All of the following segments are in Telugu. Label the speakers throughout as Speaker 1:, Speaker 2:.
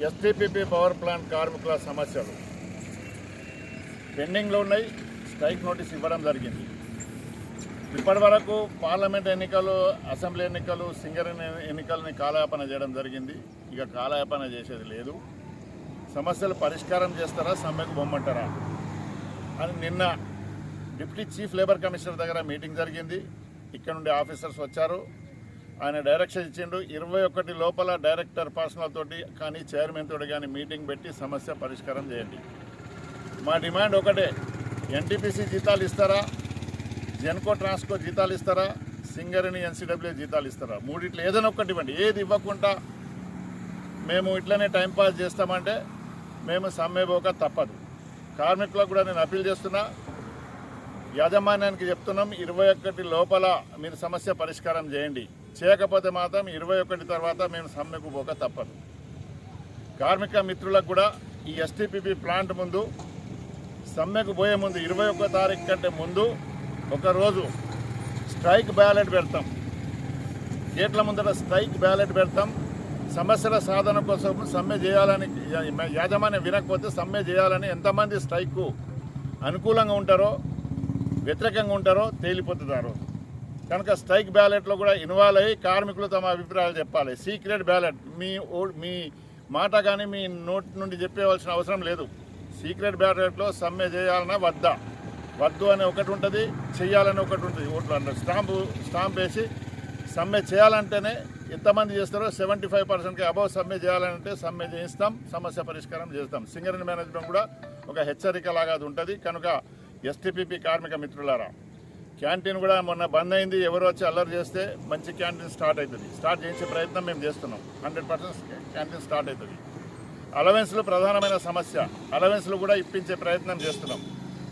Speaker 1: ఎస్టీపీపీ పవర్ ప్లాంట్ కార్మికుల సమస్యలు పెండింగ్లో ఉన్నాయి. స్ట్రైక్ నోటీస్ ఇవ్వడం జరిగింది. ఇప్పటి వరకు పార్లమెంట్ ఎన్నికలు, అసెంబ్లీ ఎన్నికలు, సింగరేణి ఎన్నికలని కాలయాపన చేయడం జరిగింది. ఇక కాలయాపన చేసేది లేదు. సమస్యలు పరిష్కారం చేస్తారా, సమ్మెకు బొమ్మంటారా అని నిన్న డిప్యూటీ చీఫ్ లేబర్ కమిషనర్ దగ్గర మీటింగ్ జరిగింది. ఇక్కడ నుండి ఆఫీసర్స్ వచ్చారు. ఆయన డైరెక్షన్ ఇచ్చిండు. 21 లోపల డైరెక్టర్ పర్సనల్ తోటి కానీ చైర్మన్ తోటి కానీ మీటింగ్ పెట్టి సమస్య పరిష్కారం చేయండి. మా డిమాండ్ ఒకటే, ఎన్టీపీసీ జీతాలు ఇస్తారా, జెన్కో ట్రాన్స్కో జీతాలు ఇస్తారా, సింగరేణి ఎన్సీడబ్ల్యూ జీతాలు ఇస్తారా? మూడిట్లో ఏదైనా ఒక్కటి ఇవ్వండి. ఏది ఇవ్వకుండా మేము ఇట్లనే టైంపాస్ చేస్తామంటే మేము సమ్మె పోక తప్పదు. కార్మికులకు కూడా నేను అప్పీల్ చేస్తున్నా, యాజమాన్యానికి చెప్తున్నాం, 21 లోపల మీరు సమస్య పరిష్కారం చేయండి. చేయకపోతే మాత్రం 21 తర్వాత మేము సమ్మెకు పోక తప్పదు. కార్మిక మిత్రులకు కూడా ఈ ఎస్టీపీపీ ప్లాంట్ ముందు సమ్మెకు పోయే ముందు 21 తారీఖు కంటే ముందు ఒకరోజు స్ట్రైక్ బ్యాలెట్ పెడతాం. గేట్ల ముందర స్ట్రైక్ బ్యాలెట్ పెడతాం. సమస్యల సాధన కోసం సమ్మె చేయాలని, యాజమాన్యం వినకపోతే సమ్మె చేయాలని ఎంతమంది స్ట్రైక్కు అనుకూలంగా ఉంటారో వ్యతిరేకంగా ఉంటారో తేలిపోతున్నారు. కనుక స్ట్రైక్ బ్యాలెట్లో కూడా ఇన్వాల్వ్ అయ్యి కార్మికులు తమ అభిప్రాయాలు చెప్పాలి. సీక్రెట్ బ్యాలెట్, మీ మాట కానీ మీ నోటి నుండి చెప్పేవలసిన అవసరం లేదు. సీక్రెట్ బ్యాలెట్లో సమ్మె చేయాలన్నా వద్దు అని ఒకటి ఉంటుంది, చెయ్యాలని ఒకటి ఉంటుంది. ఓట్లు అన్నారు స్టాంప్ వేసి సమ్మె చేయాలంటేనే ఎంతమంది చేస్తారో 75%కి అబౌవ్ సమ్మె చేయాలంటే సమ్మె చేయిస్తాం, సమస్య పరిష్కారం చేస్తాం. సింగరేణి మేనేజ్మెంట్ కూడా ఒక హెచ్చరిక లాగా అది ఉంటుంది. కనుక ఎస్టీపీపీ కార్మిక మిత్రులారా, క్యాంటీన్ కూడా మొన్న బంద్ అయింది. ఎవరు వచ్చి అల్లరి చేస్తే మంచి క్యాంటీన్ స్టార్ట్ అవుతుంది. స్టార్ట్ చేయించే ప్రయత్నం మేము చేస్తున్నాం. 100% క్యాంటీన్ స్టార్ట్ అవుతుంది. అలవెన్స్లు ప్రధానమైన సమస్య. అలవెన్స్లు కూడా ఇప్పించే ప్రయత్నం చేస్తున్నాం.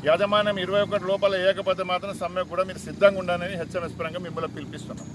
Speaker 1: యాజమాన్యం 21 లోపల ఏకపోతే మాత్రం సమ్మె కూడా మీరు సిద్ధంగా ఉండాలని హెచ్చరిక పరంగా మిమ్మల్ని పిలిపిస్తున్నాం.